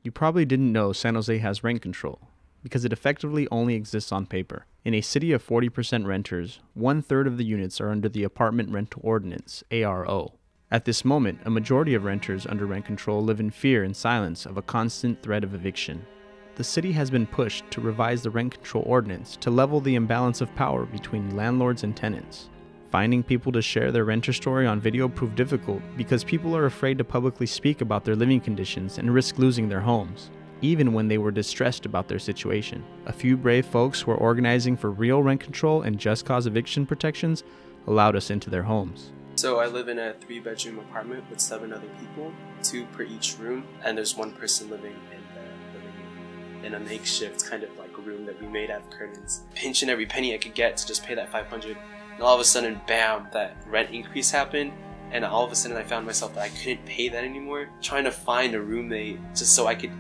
You probably didn't know San Jose has rent control, because it effectively only exists on paper. In a city of 40% renters, 1/3 of the units are under the Apartment Rental Ordinance, ARO. At this moment, a majority of renters under rent control live in fear and silence of a constant threat of eviction. The city has been pushed to revise the rent control ordinance to level the imbalance of power between landlords and tenants. Finding people to share their renter story on video proved difficult because people are afraid to publicly speak about their living conditions and risk losing their homes, even when they were distressed about their situation. A few brave folks who are organizing for real rent control and just cause eviction protections allowed us into their homes. So I live in a 3-bedroom apartment with 7 other people, 2 per each room, and there's 1 person living in a makeshift kind of like room that we made out of curtains. Pinching every penny I could get to just pay that $500. And all of a sudden, bam, that rent increase happened, and all of a sudden I found myself that I couldn't pay that anymore. Trying to find a roommate just so I could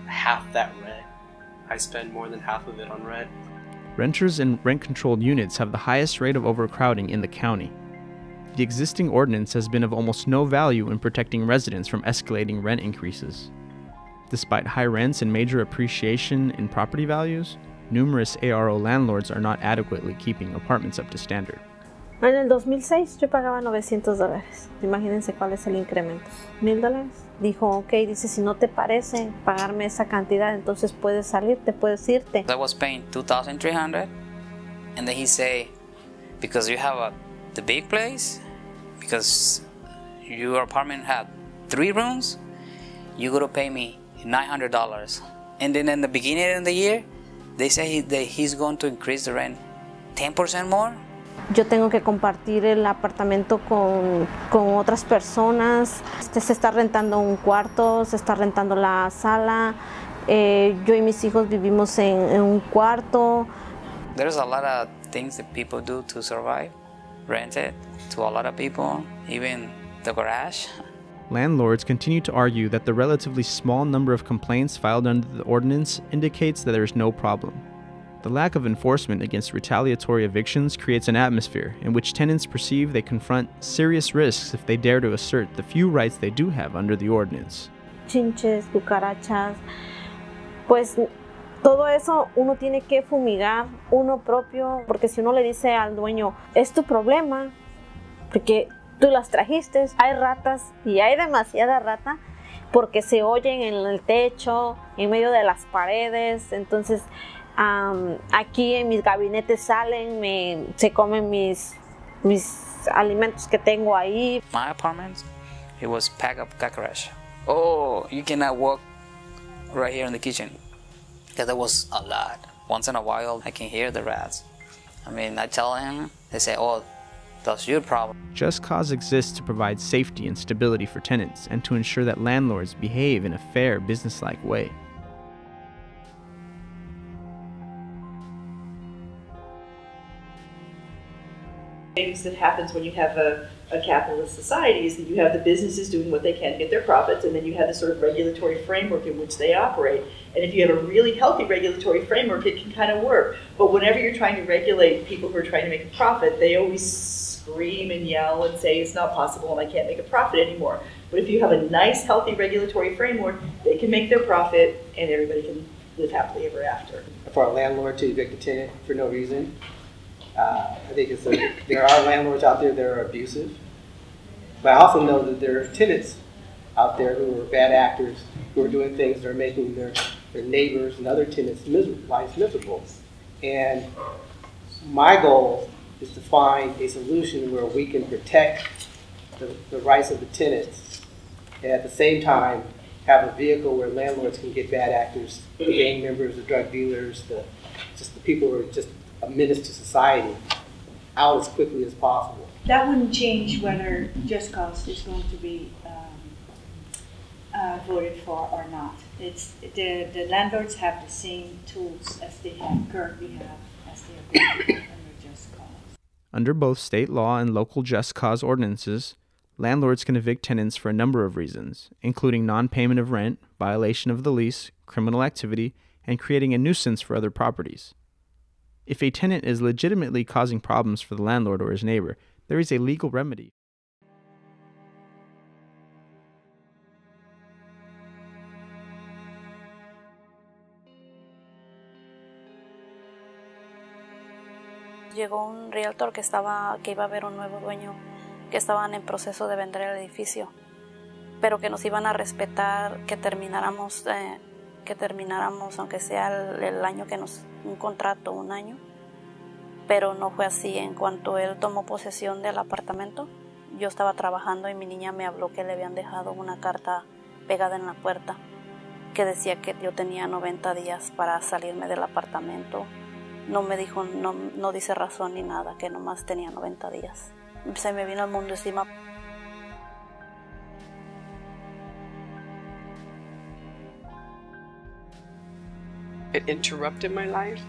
half that rent. I spend more than half of it on rent. Renters in rent-controlled units have the highest rate of overcrowding in the county. The existing ordinance has been of almost no value in protecting residents from escalating rent increases. Despite high rents and major appreciation in property values, numerous ARO landlords are not adequately keeping apartments up to standard. En el 2006 yo pagaba $900. Imagínense cuál es el incremento. $1,000. Dijo, ok, dice, si no te parece pagarme esa cantidad, entonces puedes salirte, puedes irte. I was paying $2,300, and then he say, because you have the big place, because your apartment had 3 rooms, you gotta pay me $900. And then in the beginning of the year, they say that he's going to increase the rent 10% more. Yo tengo que compartir el apartamento con otras personas. Se está rentando un cuarto, se está rentando la sala. Yo y mis hijos vivimos en un cuarto. There's a lot of things that people do to survive. Rent it to a lot of people, even the garage. Landlords continue to argue that the relatively small number of complaints filed under the ordinance indicates that there is no problem. The lack of enforcement against retaliatory evictions creates an atmosphere in which tenants perceive they confront serious risks if they dare to assert the few rights they do have under the ordinance. Chinches, cucarachas, pues todo eso uno tiene que fumigar uno propio, porque si uno le dice al dueño, es tu problema, porque tú las trajiste, hay ratas y hay demasiada rata porque se oyen en el techo, en medio de las paredes. Entonces aquí en mis gabinetes salen, se comen mis alimentos que tengo ahí. My apartment, it was packed up cockroach. Oh, you cannot walk right here in the kitchen because there was a lot. Once in a while, I can hear the rats. I mean, I tell him, they say, oh, that's your problem. Just Cause exists to provide safety and stability for tenants and to ensure that landlords behave in a fair, businesslike way. Things that happens when you have a capitalist society is that you have the businesses doing what they can to get their profits, and then you have the sort of regulatory framework in which they operate. And if you have a really healthy regulatory framework, it can kind of work. But whenever you're trying to regulate people who are trying to make a profit, they always scream and yell and say it's not possible and I can't make a profit anymore. But if you have a nice, healthy regulatory framework, they can make their profit and everybody can live happily ever after. For a landlord to evict a tenant for no reason, I think there are landlords out there that are abusive, but I also know that there are tenants out there who are bad actors, who are doing things that are making their neighbors and other tenants' lives miserable. And my goal is to find a solution where we can protect the rights of the tenants and at the same time have a vehicle where landlords can get bad actors, the gang members, the drug dealers, just the people who are just a menace to society out as quickly as possible. That wouldn't change whether Just Cause is going to be voted for or not. It's the landlords have the same tools as they currently have as they are going to have under Just Cause. Under both state law and local Just Cause ordinances, landlords can evict tenants for a number of reasons, including non-payment of rent, violation of the lease, criminal activity, and creating a nuisance for other properties. If a tenant is legitimately causing problems for the landlord or his neighbor, there is a legal remedy. llegó un realtor que iba a haber un nuevo dueño, que estaban en proceso de vender el edificio, pero que nos iban a respetar, que termináramos aunque sea el año un contrato, un año. Pero no fue así. En cuanto él tomó posesión del apartamento, yo estaba trabajando y mi niña me habló que le habían dejado una carta pegada en la puerta que decía que yo tenía 90 días para salirme del apartamento. No me dijo, no dice razón ni nada, que nomás tenía 90 días. Se me vino el mundo encima. It interrupted my life.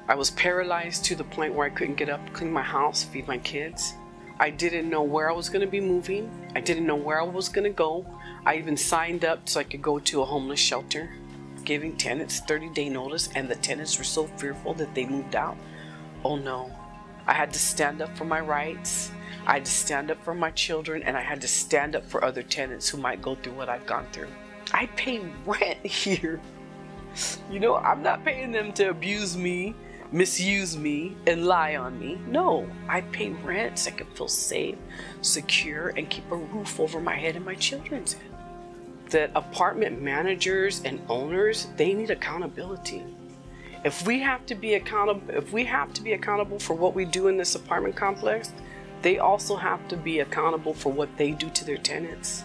I was paralyzed to the point where I couldn't get up, clean my house, feed my kids. I didn't know where I was going to be moving. I didn't know where I was going to go. I even signed up so I could go to a homeless shelter, giving tenants 30-day notice, and the tenants were so fearful that they moved out. Oh no. I had to stand up for my rights. I had to stand up for my children, and I had to stand up for other tenants who might go through what I've gone through. I pay rent here. You know, I'm not paying them to abuse me, misuse me, and lie on me. No, I pay rent so I can feel safe, secure, and keep a roof over my head and my children's head. That apartment managers and owners, they need accountability. If we have to be accountable for what we do in this apartment complex, they also have to be accountable for what they do to their tenants.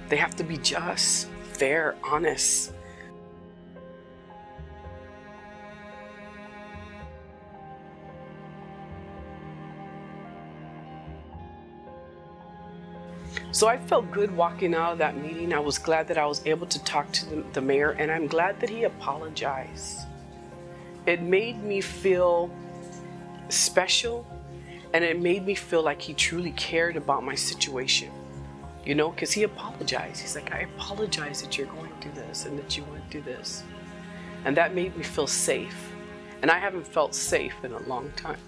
They have to be just, fair, honest. So I felt good walking out of that meeting. I was glad that I was able to talk to the mayor, and I'm glad that he apologized. It made me feel special, and it made me feel like he truly cared about my situation. You know, because he apologized. He's like, I apologize that you're going through this and that you went through this. And that made me feel safe. And I haven't felt safe in a long time.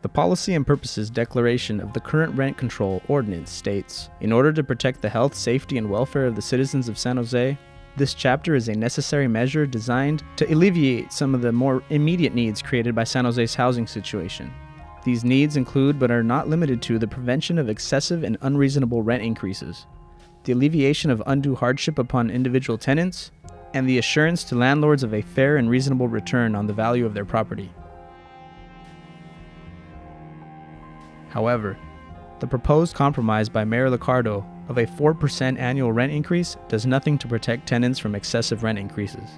The Policy and Purposes Declaration of the current Rent Control Ordinance states, in order to protect the health, safety, and welfare of the citizens of San Jose, this chapter is a necessary measure designed to alleviate some of the more immediate needs created by San Jose's housing situation. These needs include, but are not limited to, the prevention of excessive and unreasonable rent increases, the alleviation of undue hardship upon individual tenants, and the assurance to landlords of a fair and reasonable return on the value of their property. However, the proposed compromise by Mayor Liccardo of a 4% annual rent increase does nothing to protect tenants from excessive rent increases,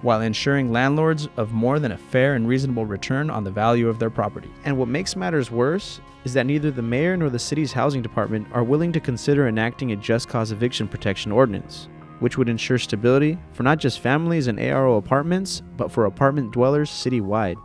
while ensuring landlords of more than a fair and reasonable return on the value of their property. And what makes matters worse is that neither the mayor nor the city's housing department are willing to consider enacting a just cause eviction protection ordinance, which would ensure stability for not just families in ARO apartments, but for apartment dwellers citywide.